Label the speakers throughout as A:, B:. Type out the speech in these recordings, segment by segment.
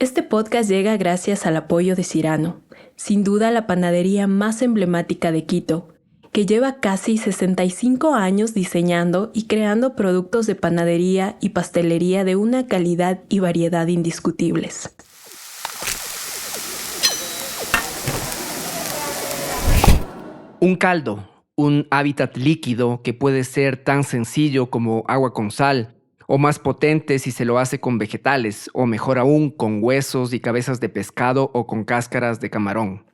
A: Este podcast llega gracias al apoyo de Cirano, sin duda la panadería más emblemática de Quito, que lleva casi 65 años diseñando y creando productos de panadería y pastelería de una calidad y variedad indiscutibles.
B: Un caldo, un hábitat líquido que puede ser tan sencillo como agua con sal, o más potente si se lo hace con vegetales, o mejor aún con huesos y cabezas de pescado o con cáscaras de camarón.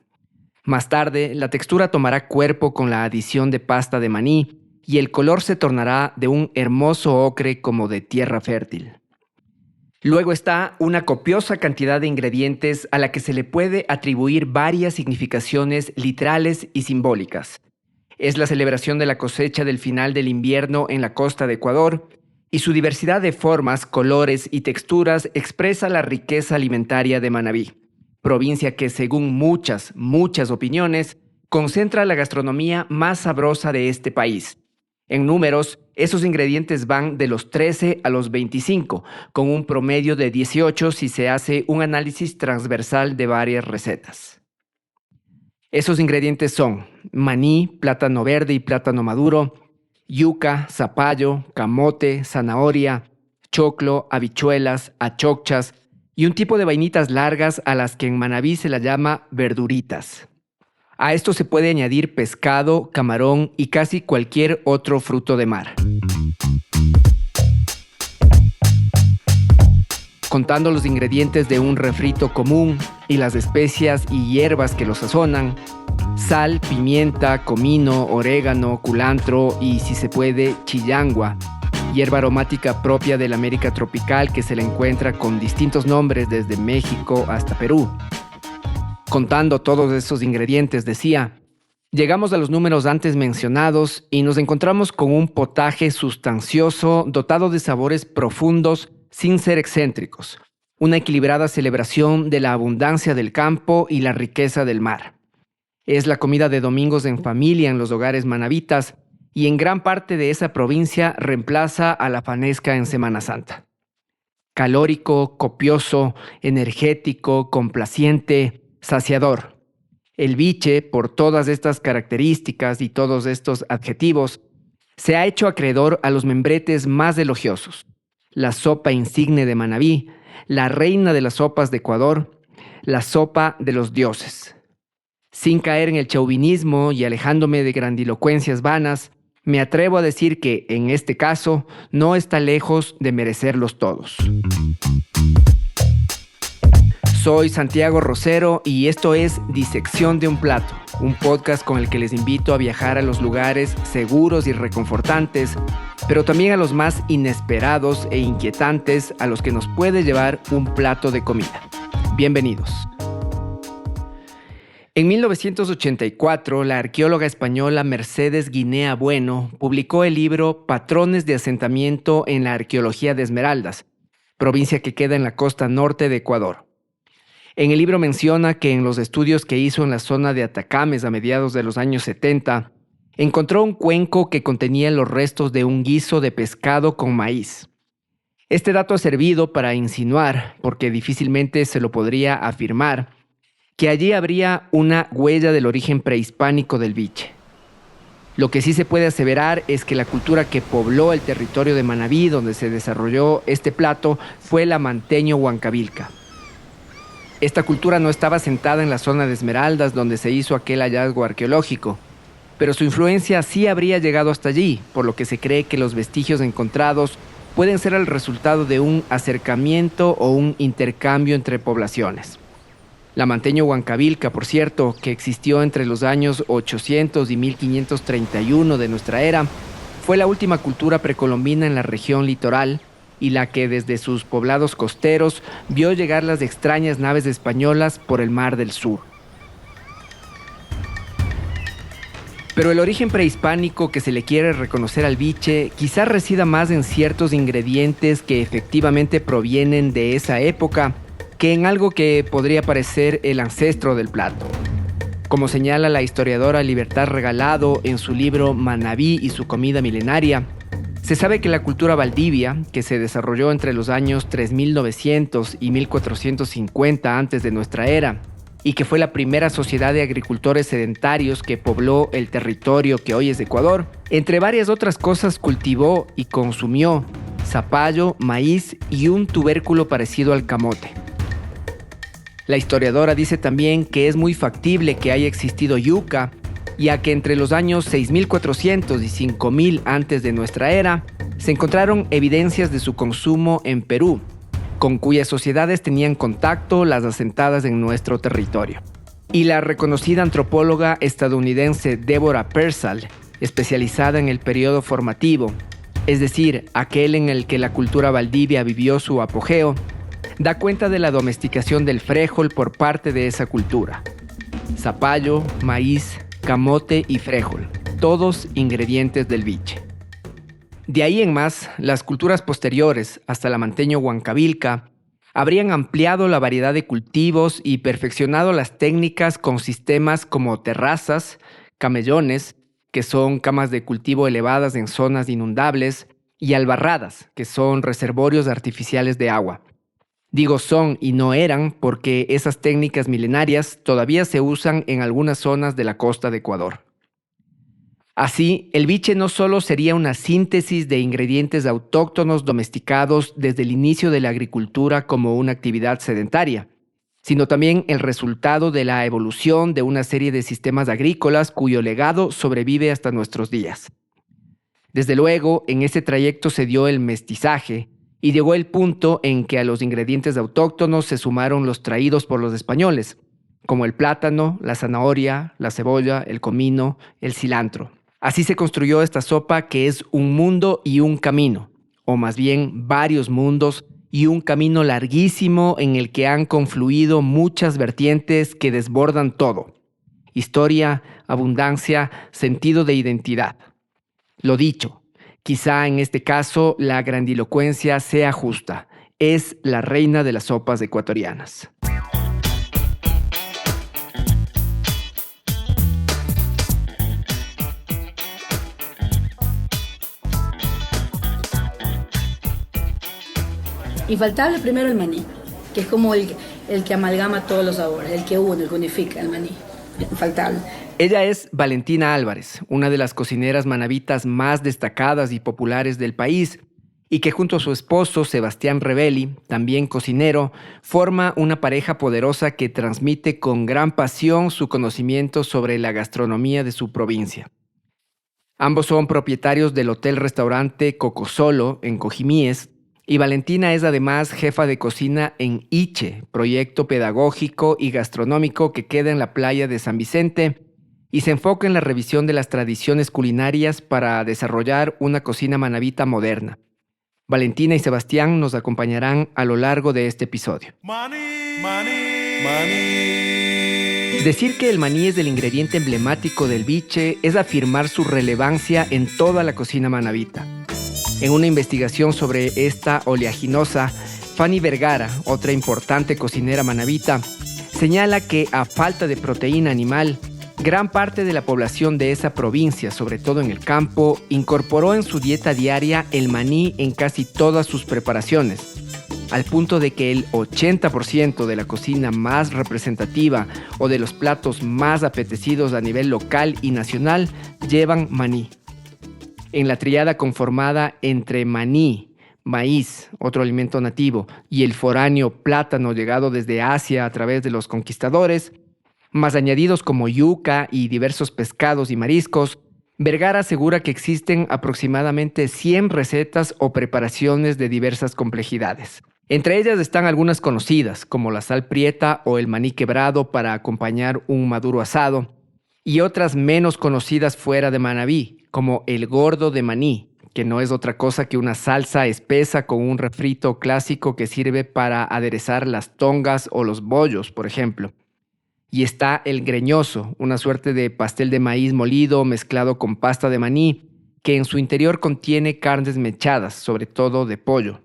B: Más tarde, la textura tomará cuerpo con la adición de pasta de maní y el color se tornará de un hermoso ocre como de tierra fértil. Luego está una copiosa cantidad de ingredientes a la que se le puede atribuir varias significaciones literales y simbólicas. Es la celebración de la cosecha del final del invierno en la costa de Ecuador, y su diversidad de formas, colores y texturas expresa la riqueza alimentaria de Manabí, provincia que, según muchas opiniones, concentra la gastronomía más sabrosa de este país. En números, esos ingredientes van de los 13 a los 25, con un promedio de 18 si se hace un análisis transversal de varias recetas. Esos ingredientes son maní, plátano verde y plátano maduro, yuca, zapallo, camote, zanahoria, choclo, habichuelas, achocchas y un tipo de vainitas largas a las que en Manabí se las llama verduritas. A esto se puede añadir pescado, camarón y casi cualquier otro fruto de mar. Contando los ingredientes de un refrito común y las especias y hierbas que lo sazonan, sal, pimienta, comino, orégano, culantro y, si se puede, chillangua, hierba aromática propia de la América tropical que se le encuentra con distintos nombres desde México hasta Perú. Contando todos esos ingredientes, decía, llegamos a los números antes mencionados y nos encontramos con un potaje sustancioso dotado de sabores profundos sin ser excéntricos, una equilibrada celebración de la abundancia del campo y la riqueza del mar. Es la comida de domingos en familia en los hogares manabitas y en gran parte de esa provincia reemplaza a la fanesca en Semana Santa. Calórico, copioso, energético, complaciente, saciador. El biche, por todas estas características y todos estos adjetivos, se ha hecho acreedor a los membretes más elogiosos. La sopa insigne de Manabí, la reina de las sopas de Ecuador, la sopa de los dioses. Sin caer en el chauvinismo y alejándome de grandilocuencias vanas, me atrevo a decir que, en este caso, no está lejos de merecerlos todos. Soy Santiago Rosero y esto es Disección de un Plato, un podcast con el que les invito a viajar a los lugares seguros y reconfortantes, pero también a los más inesperados e inquietantes a los que nos puede llevar un plato de comida. Bienvenidos. En 1984, la arqueóloga española Mercedes Guinea Bueno publicó el libro Patrones de asentamiento en la arqueología de Esmeraldas, provincia que queda en la costa norte de Ecuador. En el libro menciona que en los estudios que hizo en la zona de Atacames a mediados de los años 70, encontró un cuenco que contenía los restos de un guiso de pescado con maíz. Este dato ha servido para insinuar, porque difícilmente se lo podría afirmar, que allí habría una huella del origen prehispánico del biche. Lo que sí se puede aseverar es que la cultura que pobló el territorio de Manabí, donde se desarrolló este plato, fue la manteño-huancavilca. Esta cultura no estaba asentada en la zona de Esmeraldas, donde se hizo aquel hallazgo arqueológico, pero su influencia sí habría llegado hasta allí, por lo que se cree que los vestigios encontrados pueden ser el resultado de un acercamiento o un intercambio entre poblaciones. La manteño-huancavilca, por cierto, que existió entre los años 800 y 1531 de nuestra era, fue la última cultura precolombina en la región litoral y la que desde sus poblados costeros vio llegar las extrañas naves españolas por el Mar del Sur. Pero el origen prehispánico que se le quiere reconocer al biche quizás resida más en ciertos ingredientes que efectivamente provienen de esa época que en algo que podría parecer el ancestro del plato. Como señala la historiadora Libertad Regalado en su libro Manabí y su comida milenaria, Se sabe que la cultura valdivia, que se desarrolló entre los años 3900 y 1450 antes de nuestra era, y que fue la primera sociedad de agricultores sedentarios que pobló el territorio que hoy es Ecuador, entre varias otras cosas cultivó y consumió zapallo, maíz y un tubérculo parecido al camote. La historiadora dice también que es muy factible que haya existido yuca, ya que entre los años 6400 y 5000 antes de nuestra era, se encontraron evidencias de su consumo en Perú, con cuyas sociedades tenían contacto las asentadas en nuestro territorio. Y la reconocida antropóloga estadounidense Deborah Persall, especializada en el periodo formativo, es decir, aquel en el que la cultura valdivia vivió su apogeo, da cuenta de la domesticación del frijol por parte de esa cultura. Zapallo, maíz, camote y frijol, todos ingredientes del biche. De ahí en más, las culturas posteriores, hasta la manteño-huancavilca, habrían ampliado la variedad de cultivos y perfeccionado las técnicas con sistemas como terrazas, camellones, que son camas de cultivo elevadas en zonas inundables, y albarradas, que son reservorios artificiales de agua. Digo son y no eran porque esas técnicas milenarias todavía se usan en algunas zonas de la costa de Ecuador. Así, el biche no solo sería una síntesis de ingredientes autóctonos domesticados desde el inicio de la agricultura como una actividad sedentaria, sino también el resultado de la evolución de una serie de sistemas agrícolas cuyo legado sobrevive hasta nuestros días. Desde luego, en ese trayecto se dio el mestizaje, y llegó el punto en que a los ingredientes autóctonos se sumaron los traídos por los españoles, como el plátano, la zanahoria, la cebolla, el comino, el cilantro. Así se construyó esta sopa que es un mundo y un camino, o más bien varios mundos y un camino larguísimo en el que han confluido muchas vertientes que desbordan todo: historia, abundancia, sentido de identidad. Lo dicho, quizá en este caso la grandilocuencia sea justa. Es la reina de las sopas ecuatorianas.
C: Infaltable primero el maní, que es como el que amalgama todos los sabores, el que une, el que unifica el maní. Infaltable.
B: Ella es Valentina Álvarez, una de las cocineras manavitas más destacadas y populares del país, y que junto a su esposo Sebastián Rebelli, también cocinero, forma una pareja poderosa que transmite con gran pasión su conocimiento sobre la gastronomía de su provincia. Ambos son propietarios del hotel-restaurante Cocosolo en Cojimíes, y Valentina es además jefa de cocina en Iche, proyecto pedagógico y gastronómico que queda en la playa de San Vicente y se enfoca en la revisión de las tradiciones culinarias para desarrollar una cocina manavita moderna. Valentina y Sebastián nos acompañarán a lo largo de este episodio. Maní. Decir que el maní es el ingrediente emblemático del biche es afirmar su relevancia en toda la cocina manavita. En una investigación sobre esta oleaginosa, Fanny Vergara, otra importante cocinera manavita, señala que a falta de proteína animal, gran parte de la población de esa provincia, sobre todo en el campo, incorporó en su dieta diaria el maní en casi todas sus preparaciones, al punto de que el 80% de la cocina más representativa o de los platos más apetecidos a nivel local y nacional llevan maní. En la tríada conformada entre maní, maíz, otro alimento nativo, y el foráneo plátano llegado desde Asia a través de los conquistadores, más añadidos como yuca y diversos pescados y mariscos, Vergara asegura que existen aproximadamente 100 recetas o preparaciones de diversas complejidades. Entre ellas están algunas conocidas, como la sal prieta o el maní quebrado para acompañar un maduro asado, y otras menos conocidas fuera de Manabí, como el gordo de maní, que no es otra cosa que una salsa espesa con un refrito clásico que sirve para aderezar las tongas o los bollos, por ejemplo. Y está el greñoso, una suerte de pastel de maíz molido mezclado con pasta de maní, que en su interior contiene carnes mechadas, sobre todo de pollo.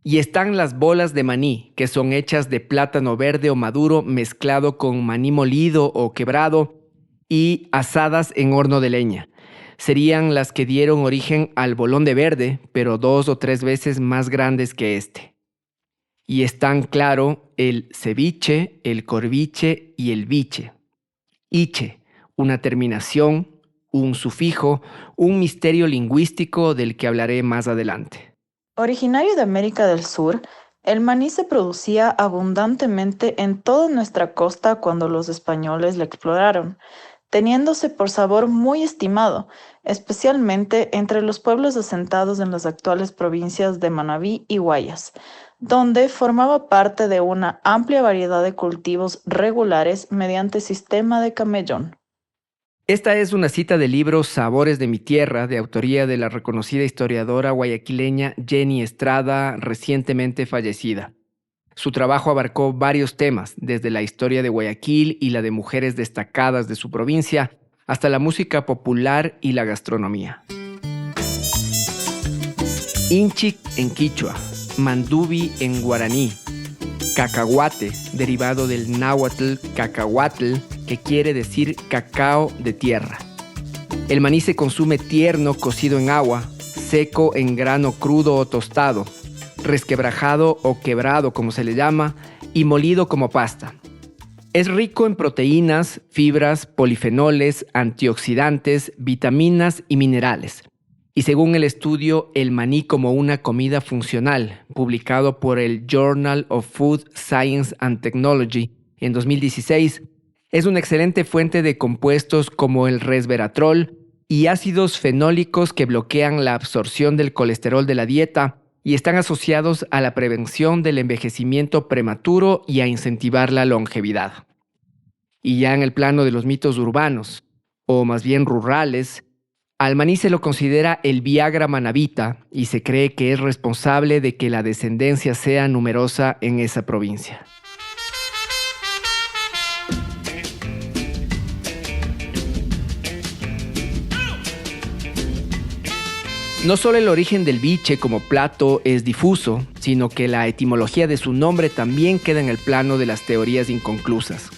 B: Y están las bolas de maní, que son hechas de plátano verde o maduro mezclado con maní molido o quebrado y asadas en horno de leña. serían las que dieron origen al bolón de verde, pero 2 o 3 veces más grandes que este. Y están claro el ceviche, el corviche y el viche. Iche, una terminación, un sufijo, un misterio lingüístico del que hablaré más adelante.
D: Originario de América del Sur, el maní se producía abundantemente en toda nuestra costa cuando los españoles la exploraron, teniéndose por sabor muy estimado, especialmente entre los pueblos asentados en las actuales provincias de Manabí y Guayas, donde formaba parte de una amplia variedad de cultivos regulares mediante sistema de camellón.
B: Esta es una cita del libro Sabores de mi tierra, de autoría de la reconocida historiadora guayaquileña Jenny Estrada, recientemente fallecida. Su trabajo abarcó varios temas, desde la historia de Guayaquil y la de mujeres destacadas de su provincia, hasta la música popular y la gastronomía. Inchic en quichua, mandubi en guaraní, cacahuate, derivado del náhuatl cacahuatl, que quiere decir cacao de tierra. El maní se consume tierno, cocido en agua, seco en grano crudo o tostado, resquebrajado o quebrado como se le llama, y molido como pasta. Es rico en proteínas, fibras, polifenoles, antioxidantes, vitaminas y minerales. Y según el estudio El maní como una comida funcional, publicado por el Journal of Food Science and Technology en 2016, es una excelente fuente de compuestos como el resveratrol y ácidos fenólicos que bloquean la absorción del colesterol de la dieta y están asociados a la prevención del envejecimiento prematuro y a incentivar la longevidad. Y ya en el plano de los mitos urbanos, o más bien rurales, al maní se lo considera el Viagra manabita y se cree que es responsable de que la descendencia sea numerosa en esa provincia. No solo el origen del viche como plato es difuso, sino que la etimología de su nombre también queda en el plano de las teorías inconclusas.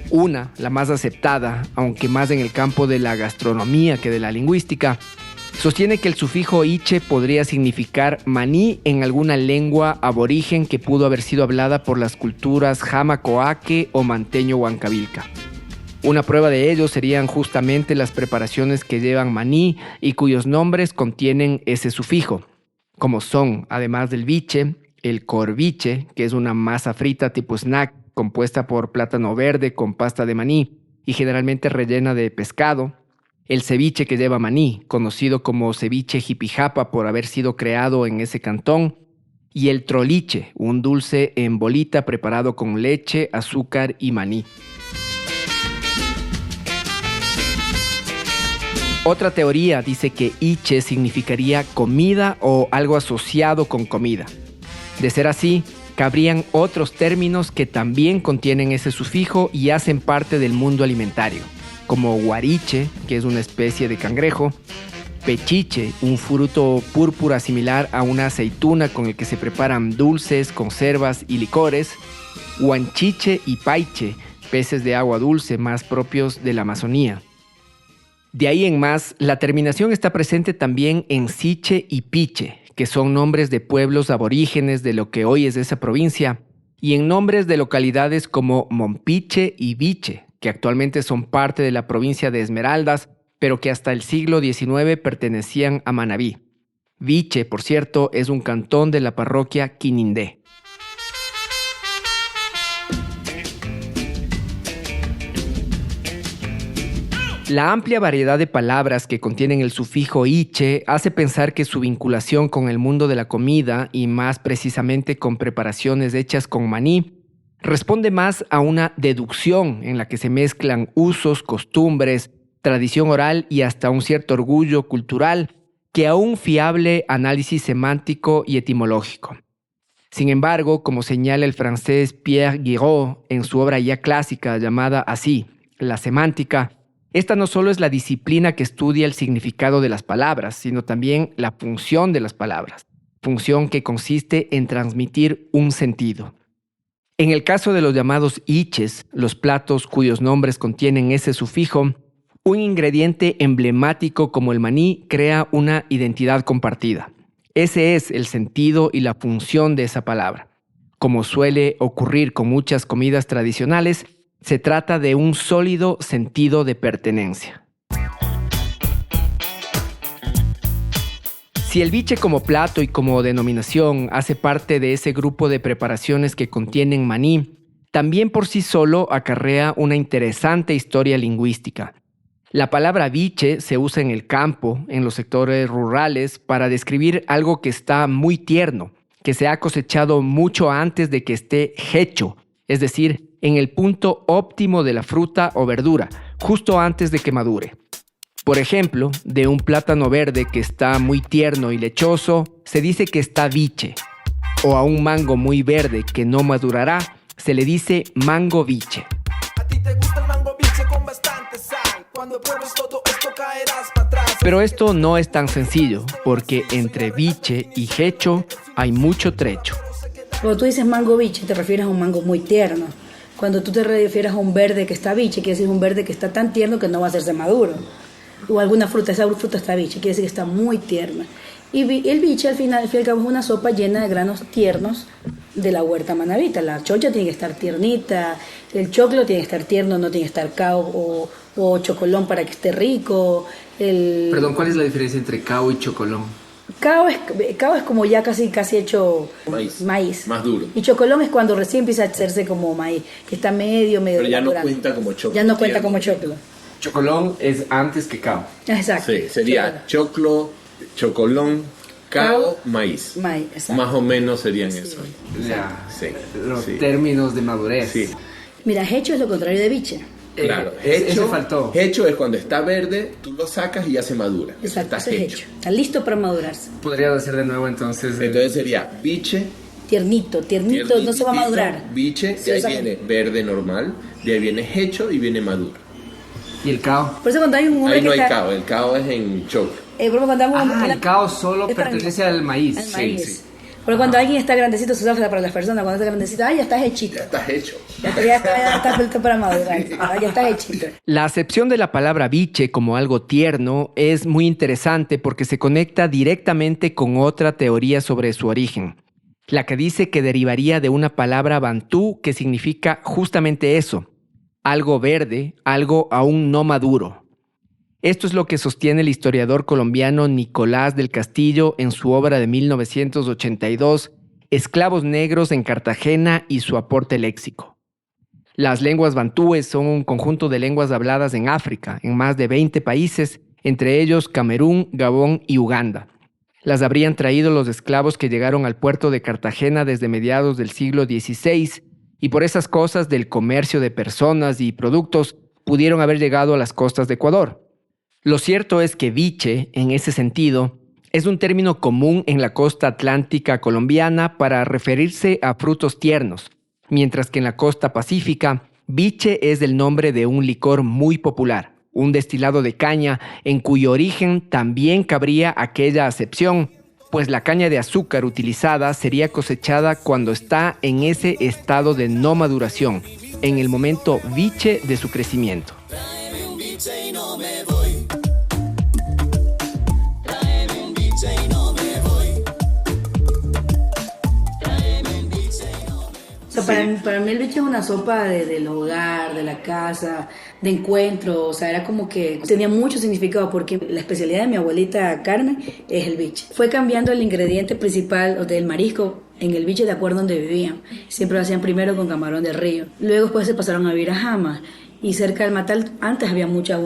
B: Una, la más aceptada, aunque más en el campo de la gastronomía que de la lingüística, sostiene que el sufijo iche podría significar maní en alguna lengua aborigen que pudo haber sido hablada por las culturas jama-coaque o manteño-huancavilca. Una prueba de ello serían justamente las preparaciones que llevan maní y cuyos nombres contienen ese sufijo, como son, además del viche, el corviche, que es una masa frita tipo snack compuesta por plátano verde con pasta de maní y generalmente rellena de pescado, el ceviche que lleva maní, conocido como ceviche jipijapa por haber sido creado en ese cantón, y el troliche, un dulce en bolita preparado con leche, azúcar y maní. Otra teoría dice que iche significaría comida o algo asociado con comida. De ser así, cabrían otros términos que también contienen ese sufijo y hacen parte del mundo alimentario, como guariche, que es una especie de cangrejo, pechiche, un fruto púrpura similar a una aceituna con el que se preparan dulces, conservas y licores, huanchiche y paiche, peces de agua dulce más propios de la Amazonía. De ahí en más, la terminación está presente también en siche y piche, que son nombres de pueblos aborígenes de lo que hoy es esa provincia, y en nombres de localidades como Mompiche y Viche, que actualmente son parte de la provincia de Esmeraldas, pero que hasta el siglo XIX pertenecían a Manabí. Viche, por cierto, es un cantón de la parroquia Quinindé. La amplia variedad de palabras que contienen el sufijo iche hace pensar que su vinculación con el mundo de la comida, y más precisamente con preparaciones hechas con maní, responde más a una deducción en la que se mezclan usos, costumbres, tradición oral y hasta un cierto orgullo cultural, que a un fiable análisis semántico y etimológico. Sin embargo, como señala el francés Pierre Guiraud en su obra ya clásica llamada así, La semántica, esta no solo es la disciplina que estudia el significado de las palabras, sino también la función de las palabras, función que consiste en transmitir un sentido. En el caso de los llamados iches, los platos cuyos nombres contienen ese sufijo, Un ingrediente emblemático como el maní crea una identidad compartida. Ese es el sentido y la función de esa palabra. Como suele ocurrir con muchas comidas tradicionales, se trata de un sólido sentido de pertenencia. Si el biche como plato y como denominación hace parte de ese grupo de preparaciones que contienen maní, también por sí solo acarrea una interesante historia lingüística. La palabra biche se usa en el campo, en los sectores rurales, para describir algo que está muy tierno, que se ha cosechado mucho antes de que esté hecho, es decir, en el punto óptimo de la fruta o verdura, justo antes de que madure. Por ejemplo, de un plátano verde que está muy tierno y lechoso, se dice que está biche. O a un mango muy verde que no madurará, se le dice mango biche.
E: A ti te gusta el mango biche con bastante sal. Cuando pruebes todo esto caerás para atrás.
B: Pero esto no es tan sencillo, porque entre biche y hecho hay mucho trecho.
C: Cuando tú dices mango biche, te refieres a un mango muy tierno. Cuando tú te refieres a un verde que está biche, quiere decir un verde que está tan tierno que no va a hacerse maduro. O alguna fruta, esa fruta está biche, quiere decir que está muy tierna. Y el biche al final es una sopa llena de granos tiernos de la huerta manabita. La chocha tiene que estar tiernita, el choclo tiene que estar tierno, no tiene que estar cao o chocolón para que esté rico.
B: Perdón, ¿cuál es la diferencia entre cao y chocolón?
C: Cao es como ya casi hecho maíz.
F: Más duro.
C: Y chocolón es cuando recién empieza a hacerse como maíz, que está medio
F: Pero ya no
C: madurando.
F: cuenta como choclo.
C: Ya no cuenta
F: tierno.
C: como choclo.
B: Chocolón es antes que cao.
C: Exacto.
F: Sí, sería choclo, chocolón, cao, maíz.
C: Maíz, exacto.
F: Más o menos serían eso.
B: Ya,
F: Sí,
B: los
F: sí.
B: términos de madurez.
F: Sí,
C: Mira, hecho es lo contrario de biche.
F: claro.
B: Ese faltó.
F: Hecho es cuando está verde, tú lo sacas y ya se madura. Eso
C: Exacto,
F: está
C: eso es
F: hecho.
C: hecho. Está listo para madurarse.
B: Podría hacer de nuevo entonces.
F: Entonces sería biche,
C: Tiernito, no se va a madurar.
F: biche,
C: Sí,
F: de ahí
C: exacto.
F: viene verde normal, de ahí viene hecho y viene maduro.
B: ¿Y el cao?
C: Por eso cuando hay un hombre
F: Ahí no hay
C: que está...
F: cao, el cao es en choclo.
C: por ejemplo, cuando hay un hombre-
B: El cao solo
C: es para-
B: pertenece al maíz.
C: al
F: Sí,
C: maíz.
F: sí.
C: Pero cuando alguien está grandecito, se usa para las personas. Cuando está grandecito, ya estás hechito.
F: Ya estás hecho.
C: Ya está listo para madurar. Ya estás hechito.
B: La acepción de la palabra biche como algo tierno es muy interesante porque se conecta directamente con otra teoría sobre su origen, la que dice que derivaría de una palabra bantú que significa justamente eso, algo verde, algo aún no maduro. Esto es lo que sostiene el historiador colombiano Nicolás del Castillo en su obra de 1982, Esclavos Negros en Cartagena y su aporte léxico. Las lenguas bantúes son un conjunto de lenguas habladas en África, en más de 20 países, entre ellos Camerún, Gabón y Uganda. Las habrían traído los esclavos que llegaron al puerto de Cartagena desde mediados del siglo XVI, y por esas cosas del comercio de personas y productos pudieron haber llegado a las costas de Ecuador. Lo cierto es que biche, en ese sentido, es un término común en la costa atlántica colombiana para referirse a frutos tiernos, mientras que en la costa pacífica, biche es el nombre de un licor muy popular, un destilado de caña en cuyo origen también cabría aquella acepción, pues la caña de azúcar utilizada sería cosechada cuando está en ese estado de no maduración, en el momento biche de su crecimiento.
C: O sea, para mí el biche es una sopa del hogar, de la casa, de encuentro. O sea, era como que tenía mucho significado porque la especialidad de mi abuelita Carmen es el biche. Fue cambiando el ingrediente principal del marisco en el biche de acuerdo a donde vivían. Siempre lo hacían primero con camarón del río. Luego después se pasaron a vivir a Jama. Y cerca del Matal antes había mucho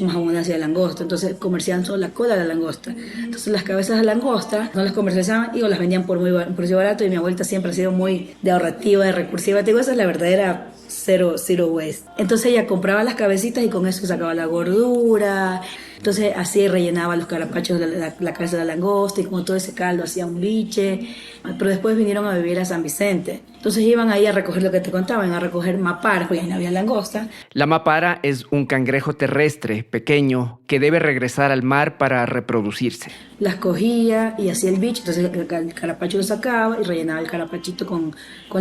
C: más abundancia de langosta, entonces comerciaban solo la cola de la langosta. Entonces las cabezas de langosta no las comercializaban y o las vendían por un precio barato, y mi abuelita siempre ha sido muy de ahorrativa, de recursiva. Te digo, esa es la verdadera zero waste. Entonces ella compraba las cabecitas y con eso sacaba la gordura. Entonces así rellenaba los carapachos de la cabeza de la langosta, y como todo ese caldo hacía un biche. Pero después vinieron a vivir a San Vicente. Entonces iban ahí a recoger lo que te contaban, a recoger maparas, porque ahí no había langosta.
B: La mapara es un cangrejo terrestre pequeño que debe regresar al mar para reproducirse.
C: Las cogía y hacía el biche, entonces el carapacho lo sacaba y rellenaba el carapachito con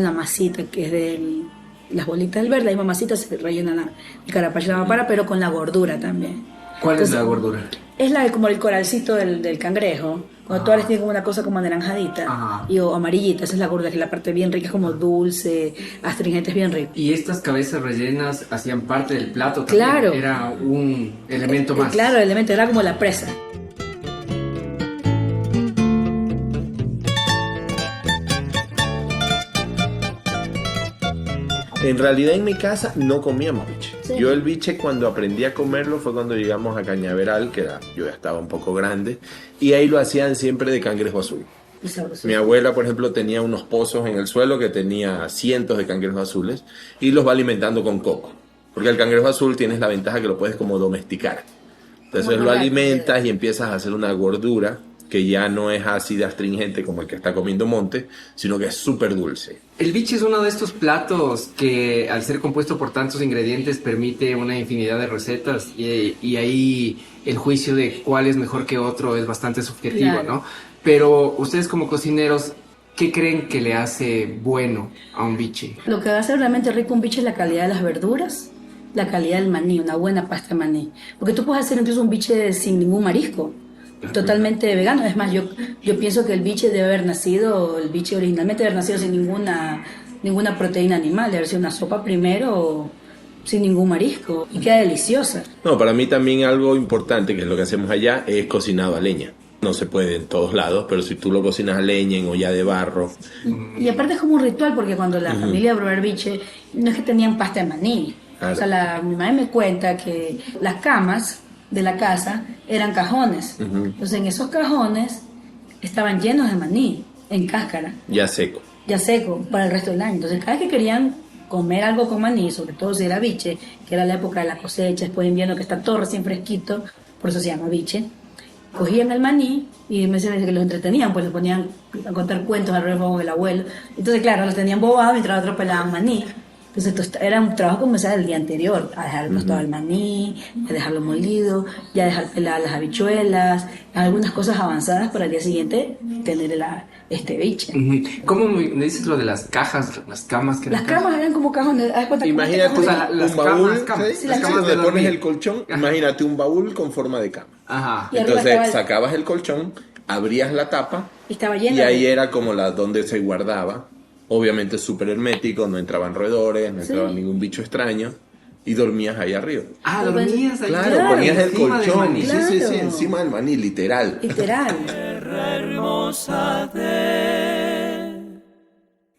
C: la masita que es las bolitas del verde, ahí mamacita se rellena el carapacho de la mampara, pero con la gordura también.
B: ¿Cuál
C: Entonces,
B: es la gordura?
C: Es como el coralcito del cangrejo, cuando todas les tienen como una cosa como anaranjadita o amarillita, esa es la gordura, que es la parte bien rica, es como dulce, astringente, es bien rico.
B: ¿Y estas cabezas rellenas hacían parte del plato también?
C: Claro.
B: Era un elemento más.
C: Claro, el elemento era como la presa.
F: En realidad en mi casa no comíamos biche.
C: Sí.
F: Yo el biche cuando aprendí a comerlo fue cuando llegamos a Cañaveral, yo ya estaba un poco grande, y ahí lo hacían siempre de cangrejo azul.
C: Y sabroso.
F: Mi abuela, por ejemplo, tenía unos pozos en el suelo que tenía cientos de cangrejos azules y los va alimentando con coco. Porque el cangrejo azul tienes la ventaja que lo puedes como domesticar. Entonces
C: Como
F: lo
C: la-
F: alimentas y empiezas a hacer una gordura que ya no es ácida, astringente como el que está comiendo monte, sino que es súper dulce.
B: El biche es uno de estos platos que al ser compuesto por tantos ingredientes permite una infinidad de recetas y ahí el juicio de cuál es mejor que otro es bastante subjetivo,
C: Claro.
B: ¿no? Pero ustedes como cocineros, ¿qué creen que le hace bueno a un biche?
C: Lo que va a hacer realmente rico un biche es la calidad de las verduras, la calidad del maní, una buena pasta de maní. Porque tú puedes hacer incluso un biche sin ningún marisco, totalmente vegano. Es más, yo pienso que el biche debe haber nacido, el biche originalmente debe haber nacido sin ninguna proteína animal, debe haber sido una sopa primero sin ningún marisco y queda deliciosa.
F: No, para mí también algo importante, que es lo que hacemos allá, es cocinado a leña. No se puede en todos lados, pero si tú lo cocinas a leña, en olla de barro.
C: Y aparte es como un ritual, porque cuando la familia probó el biche, no es que tenían pasta de maní.
F: Claro.
C: O sea, mi madre me cuenta que las camas de la casa eran cajones. Entonces en esos cajones estaban llenos de maní, en cáscara,
F: Ya seco.
C: ya seco, para el resto del año. Entonces cada vez que querían comer algo con maní, sobre todo si era biche, que era la época de la cosecha, después de invierno, que está todo recién fresquito, por eso se llama biche, cogían el maní y me decían que los entretenían, pues les ponían a contar cuentos alrededor con el abuelo. Entonces, claro, los tenían bobados mientras otros pelaban maní. Entonces, esto era un trabajo que comenzaba el día anterior, a dejar tostado el maní, a dejarlo molido, ya dejar pelar las habichuelas, algunas cosas avanzadas para el día siguiente tener este biche.
B: ¿Cómo me dices lo de las cajas, las camas? Que
C: Las camas eran como cajones. ¿Haz cuenta?
F: Imagínate
B: O sea, las
F: un baúl,
B: camas,
F: ¿sí?
C: sí, las
F: Así
C: camas
F: donde
B: de
F: pones
B: dormir.
F: el colchón. Imagínate un baúl con forma de cama.
B: Ajá.
C: Y arriba estaba
F: Entonces
C: el-
F: sacabas el colchón, abrías la tapa
C: Y estaba lleno
F: y ahí
C: de...
F: era como donde se guardaba. Obviamente súper hermético, no entraban roedores, no entraba ningún bicho extraño y dormías ahí arriba.
B: Ah, dormías ahí.
F: Claro, ponías el
B: encima del
F: colchón,
B: maní.
F: sí, sí, sí,
C: Claro.
F: encima del maní, literal.
C: Literal.
E: Hermosa de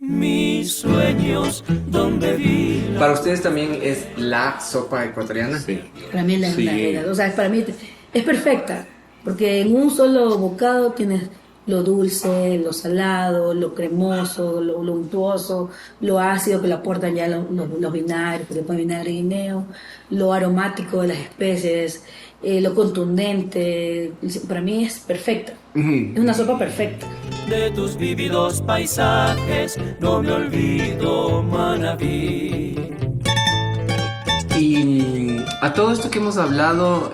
E: mis sueños donde vi
B: Para ustedes también es la sopa ecuatoriana.
F: Sí.
C: Para mí es
F: Sí.
C: o sea, para mí es perfecta, porque en un solo bocado tienes lo dulce, lo salado, lo cremoso, lo untuoso, lo ácido que le aportan ya los vinagres, que le ponen vinagre de guineo, lo aromático de las especies, lo contundente. Para mí es perfecta. Es una sopa perfecta.
E: de tus vívidos paisajes, no me olvido Manabí.
B: Y a todo esto que hemos hablado,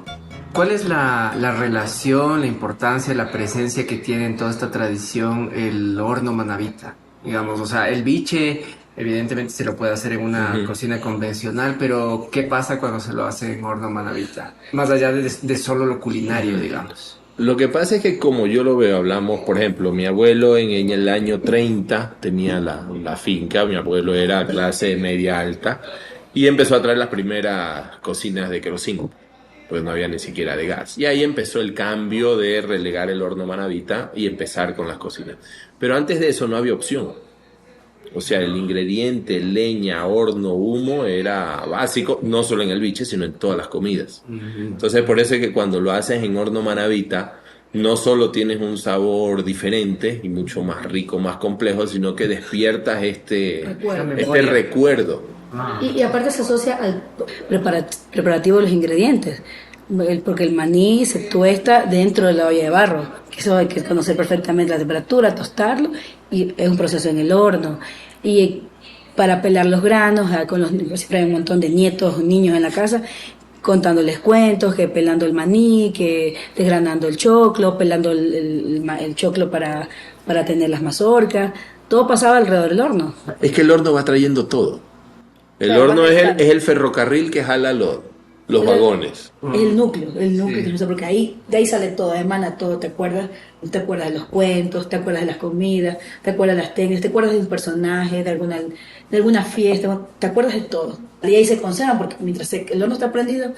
B: ¿cuál es la relación, la importancia, la presencia que tiene en toda esta tradición el horno manabita? Digamos, o sea, el biche evidentemente se lo puede hacer en una cocina convencional, pero ¿qué pasa cuando se lo hace en horno manabita? Más allá de solo lo culinario, digamos.
F: Lo que pasa es que como yo lo veo, hablamos, por ejemplo, mi abuelo en el año 30 tenía la finca, mi abuelo era clase media alta y empezó a traer las primeras cocinas de queroseno, pues no había ni siquiera de gas. Y ahí empezó el cambio de relegar el horno manabita y empezar con las cocinas. Pero antes de eso no había opción. O sea, el ingrediente, leña, horno, humo, era básico, no solo en el biche, sino en todas las comidas. Entonces, por eso es que cuando lo haces en horno manabita, no solo tienes un sabor diferente y mucho más rico, más complejo, sino que despiertas este recuerdo.
C: Y aparte se asocia al preparativo de los ingredientes, porque el maní se tuesta dentro de la olla de barro, que eso hay que conocer perfectamente la temperatura, tostarlo, y es un proceso en el horno. Y para pelar los granos, siempre hay un montón de nietos, niños en la casa, contándoles cuentos, que pelando el maní, que desgranando el choclo, pelando el choclo para tener las mazorcas, todo pasaba alrededor del horno.
F: Es que el horno va trayendo todo. El
C: Claro,
F: horno
C: cuando
F: es
C: están-
F: el ferrocarril que jala los vagones.
C: Es el núcleo que se usa, porque de ahí sale todo, emana todo, ¿te acuerdas? Te acuerdas de los cuentos, te acuerdas de las comidas, te acuerdas de las técnicas, te acuerdas de un personaje, de alguna fiesta, te acuerdas de todo. Y ahí se conserva, porque mientras el horno está prendido,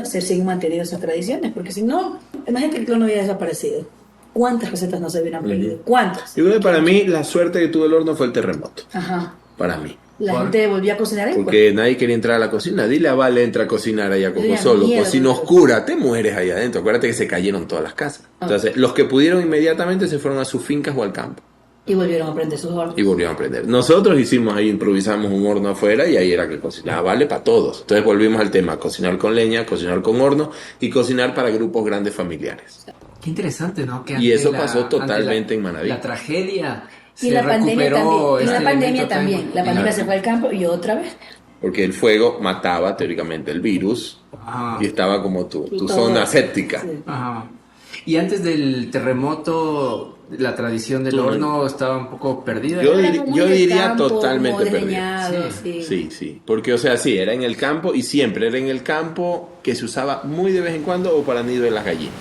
C: se siguen manteniendo esas tradiciones, porque si no, imagínate que el horno hubiera desaparecido. ¿Cuántas recetas no se hubieran perdido? ¿Cuántas?
F: Yo creo que para mí la suerte que tuvo el horno fue el terremoto.
C: Ajá.
F: Para mí.
C: La gente volvió a cocinar ahí.
F: Porque nadie quería entrar a la cocina. Dile a Vale, entra a cocinar allá como
C: Tenía
F: solo.
C: miedo,
F: Cocina
C: ¿no?
F: oscura, te mueres ahí adentro. Acuérdate que se cayeron todas las casas. Entonces, los que pudieron inmediatamente se fueron a sus fincas o al campo.
C: Y volvieron a prender sus hornos.
F: Y volvieron a aprender. Nosotros hicimos ahí, improvisamos un horno afuera y ahí era que cocinaba. Vale para todos. Entonces volvimos al tema, cocinar con leña, cocinar con horno y cocinar para grupos grandes familiares.
B: Qué interesante, ¿no? Que
F: Y
B: ante
F: eso pasó totalmente
B: ante
F: en Manaví.
B: La tragedia
C: Y
B: se
C: la pandemia
B: recuperó
C: también. Y
B: este
C: la pandemia
B: elemento tan-
C: también. La pandemia se fue al campo y otra vez.
F: Porque el fuego mataba teóricamente el virus
B: Ajá.
F: y estaba como tu
C: Y todo.
F: zona séptica.
C: Sí.
B: Ajá. Y antes del terremoto, la tradición del horno estaba un poco perdida.
F: Yo
C: Era
F: dir-
C: como
F: yo
C: muy de
F: diría
C: campo,
F: totalmente
C: como
F: perdido.
C: desdeñado, sí.
F: Sí. Porque, o sea, sí, era en el campo y siempre era en el campo que se usaba muy de vez en cuando o para nido de las gallinas.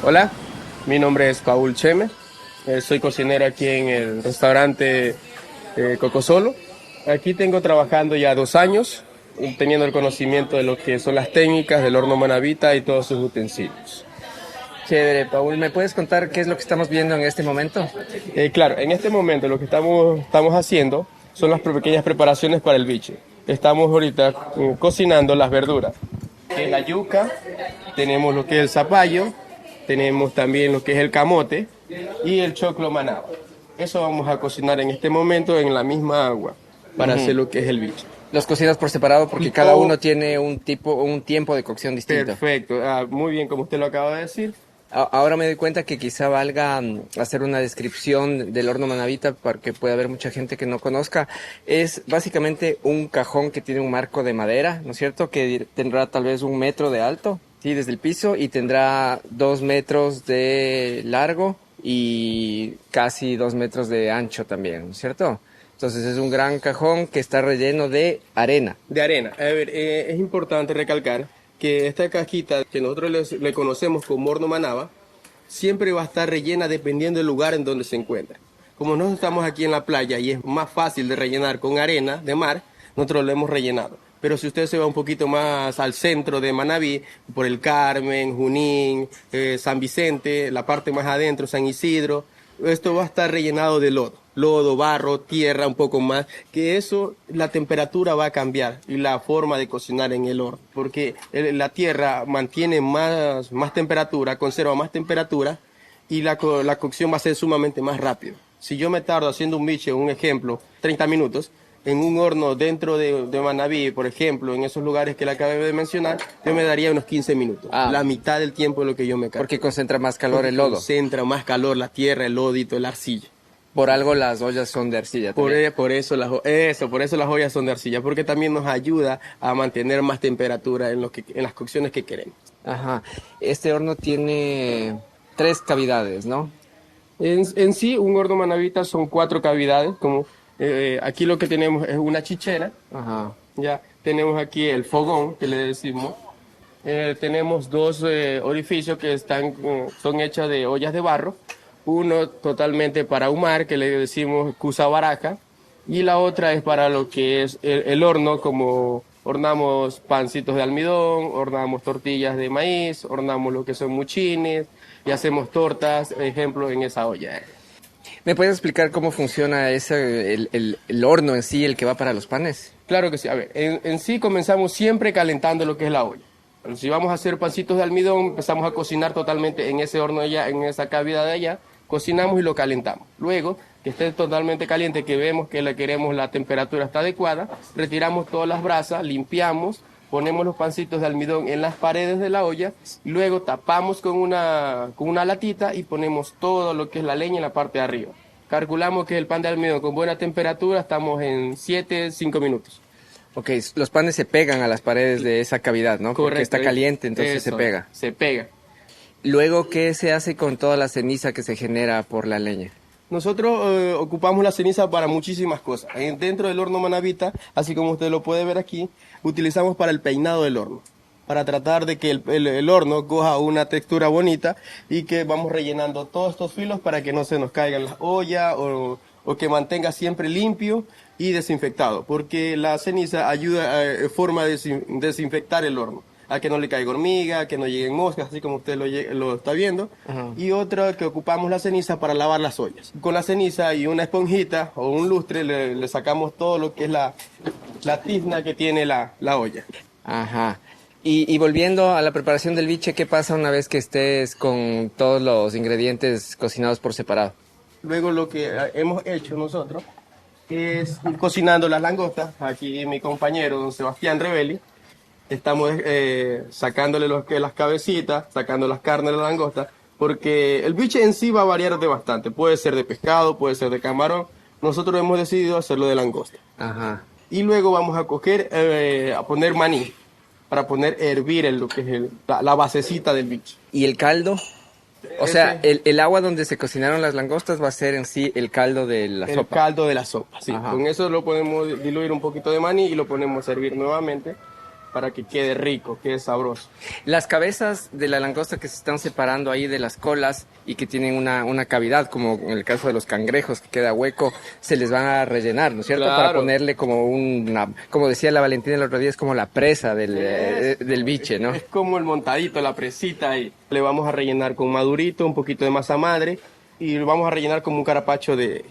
G: Hola, mi nombre es Paul Cheme, soy cocinero aquí en el restaurante Cocosolo. Aquí tengo trabajando ya 2 años, teniendo el conocimiento de lo que son las técnicas del horno manavita y todos sus utensilios.
B: Chévere, Paul, ¿me puedes contar qué es lo que estamos viendo en este momento?
G: Claro, en este momento lo que estamos haciendo son las pequeñas preparaciones para el biche. Estamos ahorita cocinando las verduras. La yuca, tenemos lo que es el zapallo, tenemos también lo que es el camote y el choclo manaba. Eso vamos a cocinar en este momento en la misma agua para hacer lo que es el biche.
B: Los cocinas por separado porque
G: Y
B: cada
G: todo-
B: uno tiene un tiempo de cocción distinto.
G: Perfecto, muy bien como usted lo acaba de decir.
B: Ahora me doy cuenta que quizá valga hacer una descripción del horno manavita porque puede haber mucha gente que no conozca. Es básicamente un cajón que tiene un marco de madera, ¿no es cierto? Que tendrá tal vez 1 metro de alto, sí, desde el piso, y tendrá 2 metros de largo y casi 2 metros de ancho también, ¿no es cierto? Entonces es un gran cajón que está relleno de arena.
G: De arena. A ver, es importante recalcar que esta cajita que nosotros le conocemos como horno manaba, siempre va a estar rellena dependiendo del lugar en donde se encuentra. Como nosotros estamos aquí en la playa y es más fácil de rellenar con arena de mar, nosotros lo hemos rellenado. Pero si usted se va un poquito más al centro de Manaví, por el Carmen, Junín, San Vicente, la parte más adentro, San Isidro, esto va a estar rellenado de lodo, barro, tierra, un poco más, que eso, la temperatura va a cambiar y la forma de cocinar en el horno, porque la tierra mantiene más temperatura, conserva más temperatura y la cocción va a ser sumamente más rápido. Si yo me tardo haciendo un biche, un ejemplo, 30 minutos, en un horno dentro de Manaví, por ejemplo, en esos lugares que le acabé de mencionar, yo me daría unos 15 minutos, la mitad del tiempo de lo que yo me cargo.
B: Porque concentra más calor el lodo.
G: Concentra más calor la tierra, el lodito, la arcilla.
B: Por algo las ollas son de arcilla también.
G: Por eso las ollas son de arcilla, porque también nos ayuda a mantener más temperatura en las cocciones que queremos.
B: Ajá. Este horno tiene 3 cavidades, ¿no?
G: En sí, un horno manavita son 4 cavidades, como aquí lo que tenemos es una chichera,
B: Ajá.
G: ya tenemos aquí el fogón, que le decimos, tenemos 2 orificios que son hechos de ollas de barro, uno totalmente para ahumar, que le decimos cusabaraja, y la otra es para lo que es el horno, como hornamos pancitos de almidón, hornamos tortillas de maíz, hornamos lo que son muchines, y hacemos tortas, ejemplo, en esa olla.
B: ¿Me puedes explicar cómo funciona el horno en sí, el que va para los panes?
G: Claro que sí. A ver, en sí comenzamos siempre calentando lo que es la olla. Si vamos a hacer pancitos de almidón, empezamos a cocinar totalmente en ese horno allá, en esa cavidad de allá, cocinamos y lo calentamos. Luego, que esté totalmente caliente, que vemos que la temperatura está adecuada, retiramos todas las brasas, limpiamos, ponemos los pancitos de almidón en las paredes de la olla, y luego tapamos con una latita y ponemos todo lo que es la leña en la parte de arriba. Calculamos que el pan de almidón con buena temperatura estamos en 7-5 minutos.
B: Ok, los panes se pegan a las paredes de esa cavidad, ¿no? Porque
G: Correcto.
B: está caliente, entonces se
G: Eso,
B: pega.
G: Se pega.
B: Luego, ¿qué se hace con toda la ceniza que se genera por la leña?
G: Nosotros ocupamos la ceniza para muchísimas cosas. Dentro del horno manavita, así como usted lo puede ver aquí, utilizamos para el peinado del horno, para tratar de que el horno coja una textura bonita y que vamos rellenando todos estos filos para que no se nos caigan las ollas o que mantenga siempre limpio y desinfectado, porque la ceniza ayuda, forma de desinfectar el horno, a que no le caiga hormiga, a que no lleguen moscas, así como usted lo está viendo.
B: Ajá.
G: Y otra, que ocupamos la ceniza para lavar las ollas. Con la ceniza y una esponjita o un lustre le sacamos todo lo que es la tizna que tiene la olla.
B: Ajá. Y volviendo a la preparación del biche, ¿qué pasa una vez que estés con todos los ingredientes cocinados por separado?
G: Luego lo que hemos hecho nosotros es ir cocinando las langostas. Aquí mi compañero, don Sebastián Rebelli, estamos sacándole las cabecitas, sacando las carnes de la langosta, porque el biche en sí va a variar de bastante. Puede ser de pescado, puede ser de camarón. Nosotros hemos decidido hacerlo de langosta.
B: Ajá.
G: Y luego vamos a coger, a poner maní, para poner a hervir lo que es la basecita del biche.
B: ¿Y el caldo? O sea, el agua donde se cocinaron las langostas va a ser en sí el caldo de la sopa.
G: El caldo de la sopa, sí.
B: Ajá.
G: Con eso lo podemos diluir un poquito de maní y lo ponemos a servir nuevamente para que quede rico, quede sabroso.
B: Las cabezas de la langosta que se están separando ahí de las colas y que tienen una cavidad, como en el caso de los cangrejos, que queda hueco, se les van a rellenar, ¿no es cierto?
G: Claro.
B: Para ponerle como como decía la Valentina el otro día, es como la presa del biche, ¿no?
G: Es como el montadito, la presita ahí. Le vamos a rellenar con madurito, un poquito de masa madre y lo vamos a rellenar como un carapacho de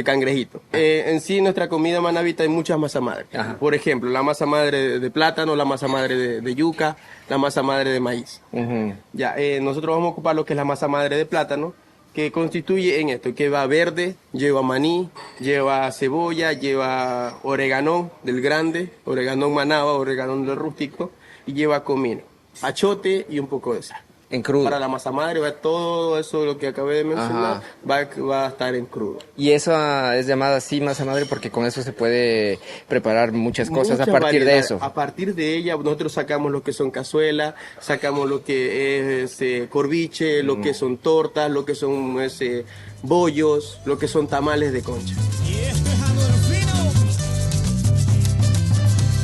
G: cangrejito. En sí, en nuestra comida manavita hay muchas masas madre.
B: Ajá.
G: Por ejemplo, la masa madre de plátano, la masa madre de yuca, la masa madre de maíz.
B: Uh-huh.
G: Ya, nosotros vamos a ocupar lo que es la masa madre de plátano, que constituye en esto, que va verde, lleva maní, lleva cebolla, lleva oregano del grande, oregano manaba, oregano del rústico, y lleva comino, achote y un poco de sal.
B: En crudo.
G: Para la masa madre, todo eso lo que acabé de mencionar va a estar en crudo.
B: Y eso es llamada así masa madre porque con eso se puede preparar muchas cosas.
G: Mucha
B: A partir de
G: variedad.
B: eso.
G: A partir de ella nosotros sacamos lo que son cazuelas, sacamos lo que es corviche, lo que son tortas, lo que son bollos, lo que son tamales de concha.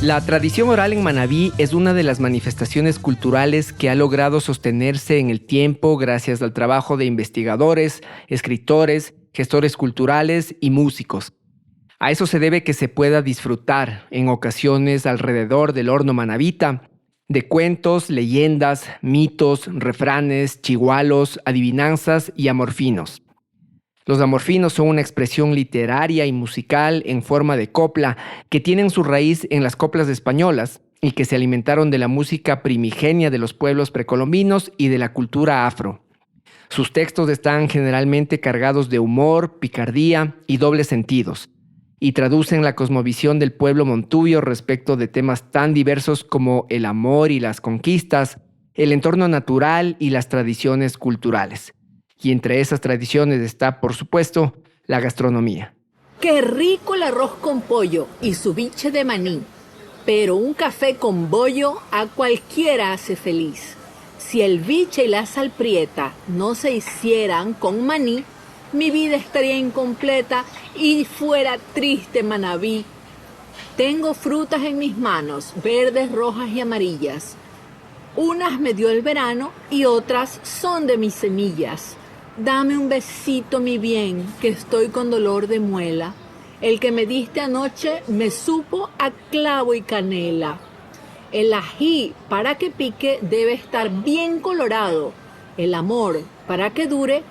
B: La tradición oral en Manabí es una de las manifestaciones culturales que ha logrado sostenerse en el tiempo gracias al trabajo de investigadores, escritores, gestores culturales y músicos. A eso se debe que se pueda disfrutar en ocasiones alrededor del horno manabita de cuentos, leyendas, mitos, refranes, chigualos, adivinanzas y amorfinos. Los amorfinos son una expresión literaria y musical en forma de copla que tienen su raíz en las coplas españolas y que se alimentaron de la música primigenia de los pueblos precolombinos y de la cultura afro. Sus textos están generalmente cargados de humor, picardía y dobles sentidos, y traducen la cosmovisión del pueblo montubio respecto de temas tan diversos como el amor y las conquistas, el entorno natural y las tradiciones culturales. Y entre esas tradiciones está, por supuesto, la gastronomía.
H: ¡Qué rico el arroz con pollo y su biche de maní! Pero un café con bollo a cualquiera hace feliz. Si el biche y la salprieta no se hicieran con maní, mi vida estaría incompleta y fuera triste Manabí. Tengo frutas en mis manos, verdes, rojas y amarillas. Unas me dio el verano y otras son de mis semillas. Dame un besito, mi bien, que estoy con dolor de muela. El que me diste anoche me supo a clavo y canela. El ají, para que pique, debe estar bien colorado. El amor, para que dure,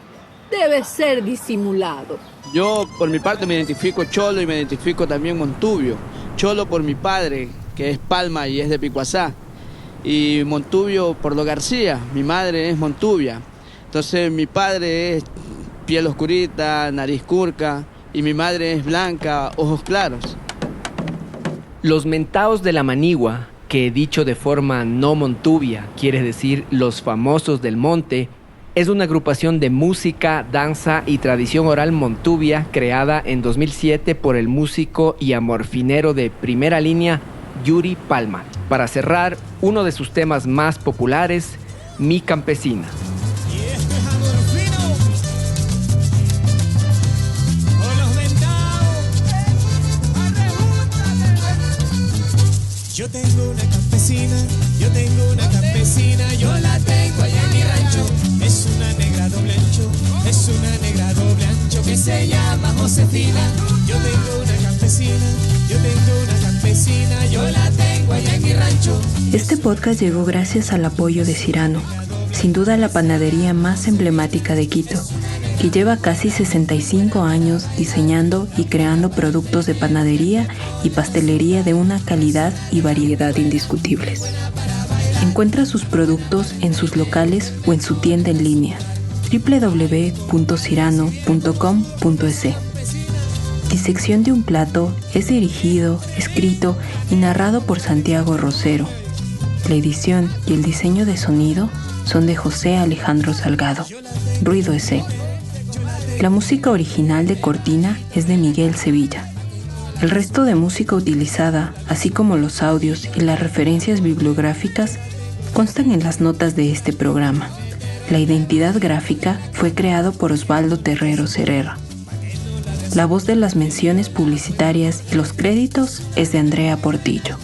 H: debe ser disimulado.
I: Yo, por mi parte, me identifico cholo y me identifico también montubio. Cholo por mi padre, que es Palma y es de Picuazá. Y montubio por lo García, mi madre es montubia. Entonces mi padre es piel oscurita, nariz curca, y mi madre es blanca, ojos claros.
B: Los mentaos de la manigua, que dicho de forma no montubia, quiere decir los famosos del monte, es una agrupación de música, danza y tradición oral montubia creada en 2007 por el músico y amorfinero de primera línea Yuri Palma. Para cerrar, uno de sus temas más populares, Mi Campesina.
E: Yo tengo una campesina, yo tengo una campesina, yo la tengo allá en mi rancho. Es una negra doble ancho, es una negra doble ancho que se llama Josefina. Yo tengo una campesina, yo tengo una campesina, yo la tengo allá en mi rancho.
A: Este podcast llegó gracias al apoyo de Cirano, sin duda la panadería más emblemática de Quito, que lleva casi 65 años diseñando y creando productos de panadería y pastelería de una calidad y variedad indiscutibles. Encuentra sus productos en sus locales o en su tienda en línea www.cirano.com.es. Disección de un plato es dirigido, escrito y narrado por Santiago Rosero. La edición y el diseño de sonido son de José Alejandro Salgado. Ruido EC. La música original de cortina es de Miguel Sevilla. El resto de música utilizada, así como los audios y las referencias bibliográficas, constan en las notas de este programa. La identidad gráfica fue creado por Osvaldo Terreros Herrera. La voz de las menciones publicitarias y los créditos es de Andrea Portillo.